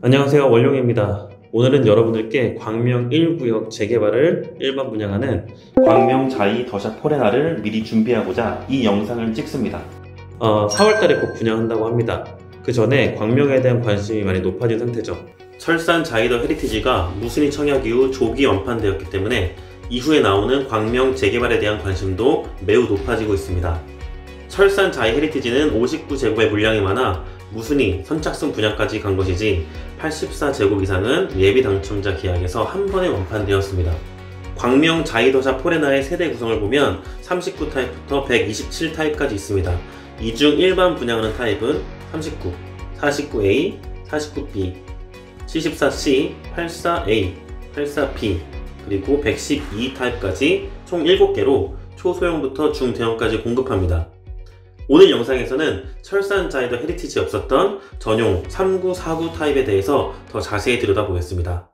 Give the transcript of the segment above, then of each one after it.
안녕하세요, 원룡입니다. 오늘은 여러분들께 광명 1구역 재개발을 일반 분양하는 광명 자이 더샵 포레나를 미리 준비하고자 이 영상을 찍습니다. 4월달에 곧 분양한다고 합니다. 그 전에 광명에 대한 관심이 많이 높아진 상태죠. 철산 자이 더 헤리티지가 무순위 청약 이후 조기 완판되었기 때문에 이후에 나오는 광명 재개발에 대한 관심도 매우 높아지고 있습니다. 철산 자이 헤리티지는 59제곱의 물량이 많아 무순위, 선착순 분양까지 간 것이지 84제곱 이상은 예비 당첨자 계약에서 한 번에 완판되었습니다. 광명 자이 더샵 포레나의 세대 구성을 보면 39타입부터 127타입까지 있습니다. 이 중 일반 분양하는 타입은 39, 49A, 49B, 74C, 84A, 84B, 그리고 112타입까지 총 7개로 초소형부터 중대형까지 공급합니다. 오늘 영상에서는 철산 자이 더 헤리티지에 없었던 전용 39, 49 타입에 대해서 더 자세히 들여다보겠습니다.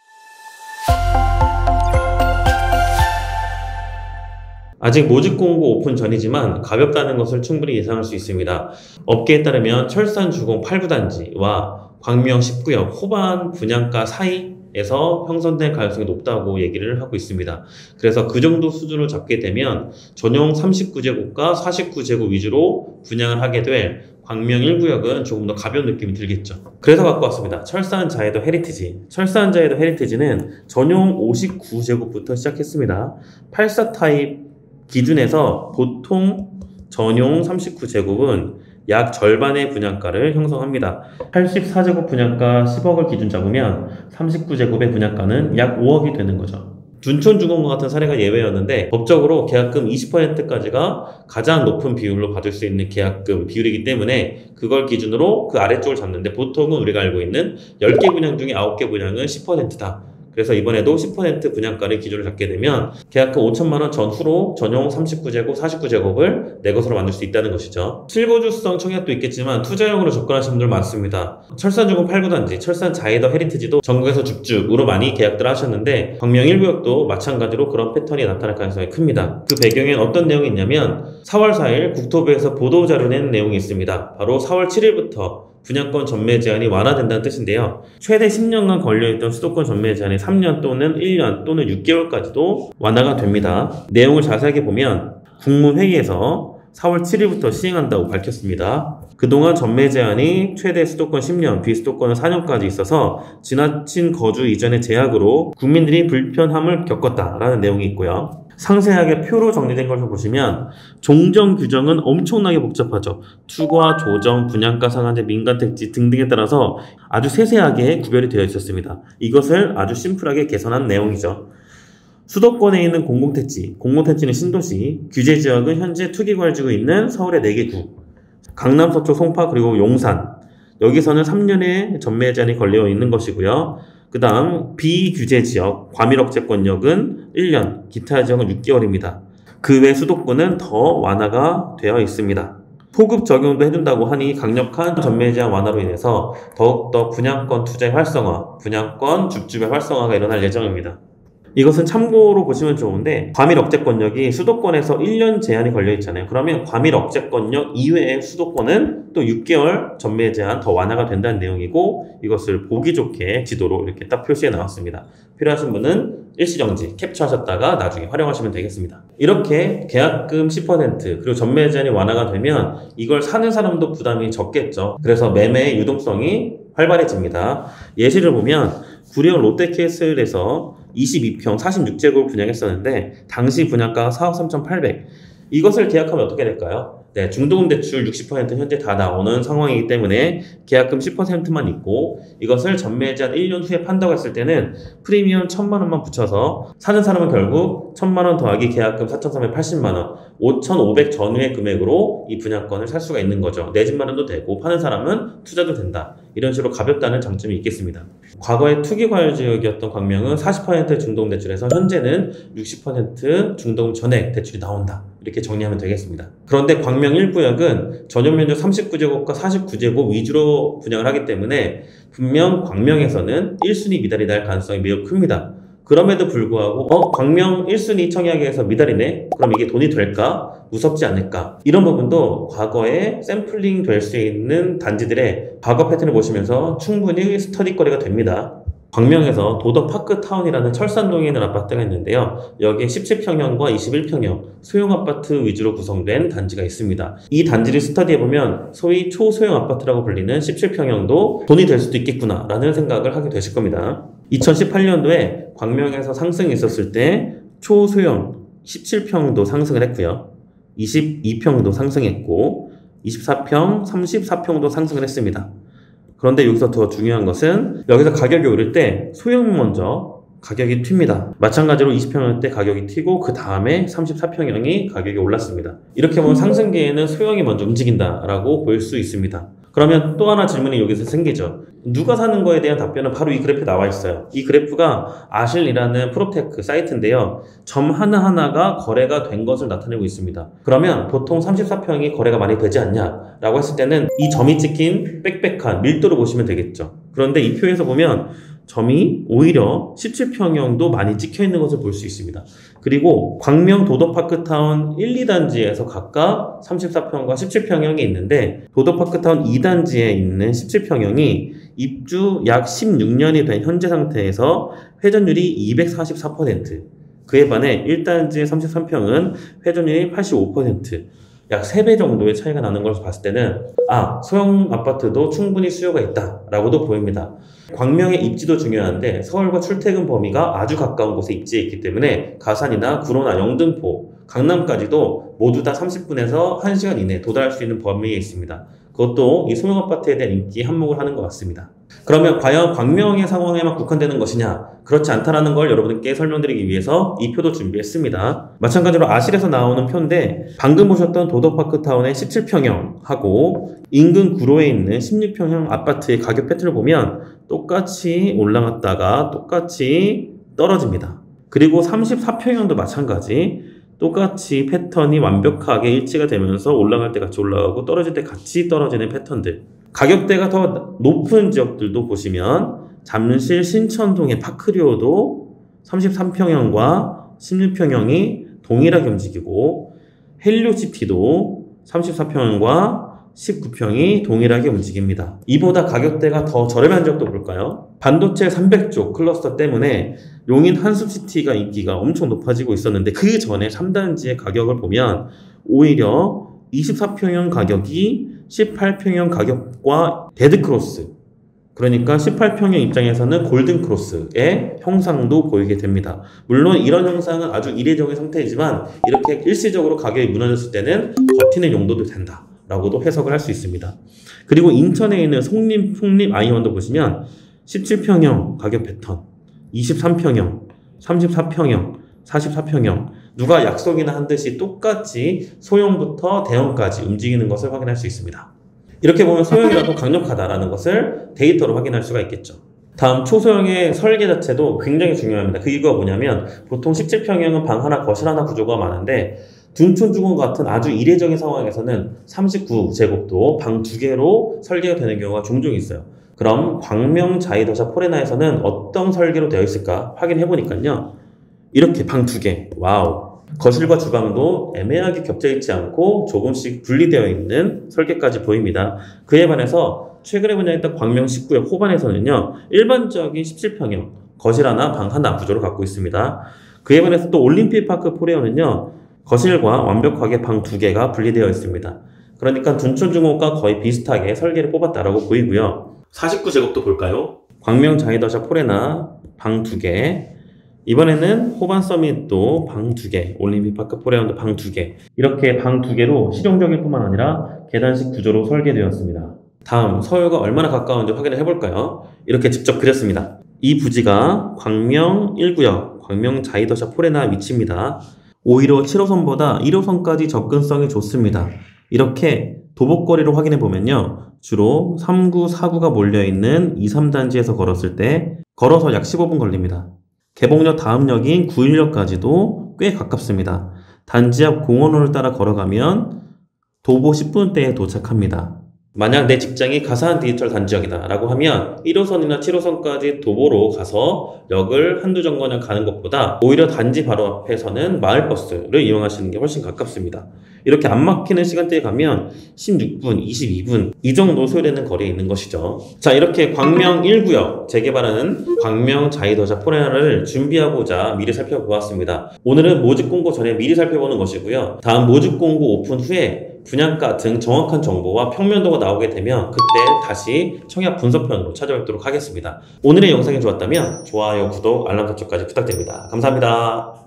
아직 모집 공고 오픈 전이지만 가볍다는 것을 충분히 예상할 수 있습니다. 업계에 따르면 철산 주공 8구단지와 광명 19역 호반 분양가 사이에서 형성될 가능성이 높다고 얘기를 하고 있습니다. 그래서 그 정도 수준을 잡게 되면 전용 39제곱과 49제곱 위주로 분양을 하게 될 광명 1구역은 조금 더 가벼운 느낌이 들겠죠. 그래서 갖고 왔습니다. 철산 자이 더 헤리티지. 철산 자이 더 헤리티지는 전용 59제곱부터 시작했습니다. 84 타입 기준에서 보통 전용 39제곱은 약 절반의 분양가를 형성합니다. 84제곱 분양가 10억을 기준 잡으면 39제곱의 분양가는 약 5억이 되는 거죠. 둔촌주공과 같은 사례가 예외였는데 법적으로 계약금 20%까지가 가장 높은 비율로 받을 수 있는 계약금 비율이기 때문에 그걸 기준으로 그 아래쪽을 잡는데 보통은 우리가 알고 있는 10개 분양 중에 9개 분양은 10%다. 그래서 이번에도 10% 분양가를 기준으로 잡게 되면 계약금 5천만원 전후로 전용 39제곱, 49제곱을 내 것으로 만들 수 있다는 것이죠. 실거주성 청약도 있겠지만 투자용으로 접근하시는 분들 많습니다. 철산주공 8구단지, 철산 자이 더 헤리티지도 전국에서 줍줍으로 많이 계약들 하셨는데 광명 1구역도 마찬가지로 그런 패턴이 나타날 가능성이 큽니다. 그 배경엔 어떤 내용이 있냐면 4월 4일 국토부에서 보도자료 낸 내용이 있습니다. 바로 4월 7일부터 분양권 전매 제한이 완화된다는 뜻인데요. 최대 10년간 걸려있던 수도권 전매 제한이 3년 또는 1년 또는 6개월까지도 완화가 됩니다. 내용을 자세하게 보면 국무회의에서 4월 7일부터 시행한다고 밝혔습니다. 그동안 전매 제한이 최대 수도권 10년, 비수도권은 4년까지 있어서 지나친 거주 이전의 제약으로 국민들이 불편함을 겪었다라는 내용이 있고요. 상세하게 표로 정리된 것을 보시면 종정 규정은 엄청나게 복잡하죠. 투과, 조정, 분양가 상한제, 민간택지 등등에 따라서 아주 세세하게 구별이 되어 있었습니다. 이것을 아주 심플하게 개선한 내용이죠. 수도권에 있는 공공택지, 공공택지는 신도시, 규제지역은 현재 투기과열지구 있는 서울의 4개 구, 강남, 서초, 송파, 그리고 용산, 여기서는 3년의 전매 제한이 걸려 있는 것이고요. 그 다음 비규제지역, 과밀억제권역은 1년, 기타 지역은 6개월입니다. 그 외 수도권은 더 완화가 되어 있습니다. 포급 적용도 해준다고 하니 강력한 전매 제한 완화로 인해서 더욱더 분양권 투자의 활성화, 분양권 줍줍의 활성화가 일어날 예정입니다. 이것은 참고로 보시면 좋은데 과밀억제권역이 수도권에서 1년 제한이 걸려 있잖아요. 그러면 과밀억제권역 이외의 수도권은 또 6개월 전매 제한 더 완화가 된다는 내용이고 이것을 보기 좋게 지도로 이렇게 딱 표시해 나왔습니다. 필요하신 분은 일시정지 캡처하셨다가 나중에 활용하시면 되겠습니다. 이렇게 계약금 10% 그리고 전매 제한이 완화가 되면 이걸 사는 사람도 부담이 적겠죠. 그래서 매매의 유동성이 활발해집니다. 예시를 보면 구리역 롯데캐슬에서 22평 46제곱을 분양했었는데 당시 분양가가 4억 3,800. 이것을 계약하면 어떻게 될까요? 네, 중도금 대출 60% 현재 다 나오는 상황이기 때문에 계약금 10%만 있고 이것을 전매 제한 1년 후에 판다고 했을 때는 프리미엄 1,000만원만 붙여서 사는 사람은 결국 1,000만원 더하기 계약금 4,380만원 5,500 전후의 금액으로 이 분양권을 살 수가 있는 거죠. 내 집 마련도 되고 파는 사람은 투자도 된다. 이런 식으로 가볍다는 장점이 있겠습니다. 과거에 투기과열 지역이었던 광명은 40% 중도금 대출에서 현재는 60% 중도금 전액 대출이 나온다. 이렇게 정리하면 되겠습니다. 그런데 광명 1구역은 전용 면적 39제곱과 49제곱 위주로 분양을 하기 때문에 분명 광명에서는 1순위 미달이 날 가능성이 매우 큽니다. 그럼에도 불구하고 광명 1순위 청약에서 미달이네? 그럼 이게 돈이 될까? 무섭지 않을까? 이런 부분도 과거에 샘플링 될 수 있는 단지들의 과거 패턴을 보시면서 충분히 스터디거리가 됩니다. 광명에서 도덕파크타운이라는 철산동에 있는 아파트가 있는데요. 여기에 17평형과 21평형 소형 아파트 위주로 구성된 단지가 있습니다. 이 단지를 스터디해보면 소위 초소형 아파트라고 불리는 17평형도 돈이 될 수도 있겠구나 라는 생각을 하게 되실 겁니다. 2018년도에 광명에서 상승이 있었을 때 초소형 17평도 상승을 했고요. 22평도 상승했고 24평, 34평도 상승을 했습니다. 그런데 여기서 더 중요한 것은 여기서 가격이 오를 때 소형 먼저 가격이 튑니다. 마찬가지로 20평형 때 가격이 튀고 그 다음에 34평형이 가격이 올랐습니다. 이렇게 보면 상승기에는 소형이 먼저 움직인다라고 볼 수 있습니다. 그러면 또 하나 질문이 여기서 생기죠. 누가 사는 거에 대한 답변은 바로 이 그래프에 나와 있어요. 이 그래프가 아실이라는 프로테크 사이트인데요. 점 하나하나가 거래가 된 것을 나타내고 있습니다. 그러면 보통 34평이 거래가 많이 되지 않냐 라고 했을 때는 이 점이 찍힌 빽빽한 밀도를 보시면 되겠죠. 그런데 이 표에서 보면 점이 오히려 17평형도 많이 찍혀 있는 것을 볼 수 있습니다. 그리고 광명 도덕파크타운 1, 2단지에서 각각 34평과 17평형이 있는데 도덕파크타운 2단지에 있는 17평형이 입주 약 16년이 된 현재 상태에서 회전율이 244%, 그에 반해 1단지의 33평은 회전율이 85%, 약 3배 정도의 차이가 나는 것을 봤을 때는 소형 아파트도 충분히 수요가 있다라고도 보입니다. 광명의 입지도 중요한데 서울과 출퇴근 범위가 아주 가까운 곳에 입지해 있기 때문에 가산이나 구로나 영등포, 강남까지도 모두 다 30분에서 1시간 이내에 도달할 수 있는 범위에 있습니다. 그것도 이 소형 아파트에 대한 인기에 한몫을 하는 것 같습니다. 그러면 과연 광명의 상황에만 국한되는 것이냐? 그렇지 않다는 걸 여러분께 설명드리기 위해서 이 표도 준비했습니다. 마찬가지로 아실에서 나오는 표인데 방금 보셨던 도덕파크타운의 17평형하고 인근 구로에 있는 16평형 아파트의 가격 패턴을 보면 똑같이 올라갔다가 똑같이 떨어집니다. 그리고 34평형도 마찬가지 똑같이 패턴이 완벽하게 일치가 되면서 올라갈 때 같이 올라가고 떨어질 때 같이 떨어지는 패턴들. 가격대가 더 높은 지역들도 보시면 잠실 신천동의 파크리오도 33평형과 16평형이 동일하게 움직이고 헬리오시티도 34평형과 19평이 동일하게 움직입니다. 이보다 가격대가 더 저렴한 지역도 볼까요? 반도체 300쪽 클러스터 때문에 용인 한숲시티가 인기가 엄청 높아지고 있었는데 그 전에 3단지의 가격을 보면 오히려 24평형 가격이 18평형 가격과 데드크로스, 그러니까 18평형 입장에서는 골든크로스의 형상도 보이게 됩니다. 물론 이런 형상은 아주 이례적인 상태이지만 이렇게 일시적으로 가격이 무너졌을 때는 버티는 용도도 된다 라고도 해석을 할 수 있습니다. 그리고 인천에 있는 송림, 풍림, 아이원도 보시면 17평형 가격 패턴, 23평형, 34평형, 44평형 누가 약속이나 한 듯이 똑같이 소형부터 대형까지 움직이는 것을 확인할 수 있습니다. 이렇게 보면 소형이라도 강력하다라는 것을 데이터로 확인할 수가 있겠죠. 다음 초소형의 설계 자체도 굉장히 중요합니다. 그 이유가 뭐냐면 보통 17평형은 방 하나, 거실 하나 구조가 많은데 둔촌주공 같은 아주 이례적인 상황에서는 39제곱도 방 2개로 설계가 되는 경우가 종종 있어요. 그럼 광명 자이더샵 포레나에서는 어떤 설계로 되어 있을까 확인해 보니까요. 이렇게 방 2개, 와우. 거실과 주방도 애매하게 겹쳐 있지 않고 조금씩 분리되어 있는 설계까지 보입니다. 그에 반해서 최근에 분양했던 광명 19역 호반에서는요. 일반적인 17평형, 거실 하나, 방 하나 구조를 갖고 있습니다. 그에 반해서 또 올림픽파크 포레오는요. 거실과 완벽하게 방 2개가 분리되어 있습니다. 그러니까 둔촌중공과 거의 비슷하게 설계를 뽑았다라고 보이고요. 49제곱도 볼까요? 광명 자이더샵 포레나 방 2개, 이번에는 호반 서밋도 방 2개, 올림픽파크 포레온도 방 2개, 이렇게 방 2개로 실용적일 뿐만 아니라 계단식 구조로 설계되었습니다. 다음 서울과 얼마나 가까운지 확인을 해볼까요? 이렇게 직접 그렸습니다. 이 부지가 광명 1구역, 광명 자이더샵 포레나 위치입니다. 오히려 7호선보다 1호선까지 접근성이 좋습니다. 이렇게 도보거리로 확인해 보면요. 주로 3구, 4구가 몰려있는 2, 3단지에서 걸었을 때 걸어서 약 15분 걸립니다. 개봉역 다음 역인 9일역까지도 꽤 가깝습니다. 단지 앞 공원로를 따라 걸어가면 도보 10분대에 도착합니다. 만약 내 직장이 가사한 디지털 단지역이다 라고 하면 1호선이나 7호선까지 도보로 가서 역을 한두 정거장 가는 것보다 오히려 단지 바로 앞에서는 마을버스를 이용하시는 게 훨씬 가깝습니다. 이렇게 안 막히는 시간대에 가면 16분, 22분 이 정도 소요되는 거리에 있는 것이죠. 자, 이렇게 광명 1구역 재개발하는 광명 자이더자 포레나를 준비하고자 미리 살펴보았습니다. 오늘은 모집 공고 전에 미리 살펴보는 것이고요. 다음 모집 공고 오픈 후에 분양가 등 정확한 정보와 평면도가 나오게 되면 그때 다시 청약 분석편으로 찾아뵙도록 하겠습니다. 오늘의 영상이 좋았다면 좋아요, 구독, 알람 설정까지 부탁드립니다. 감사합니다.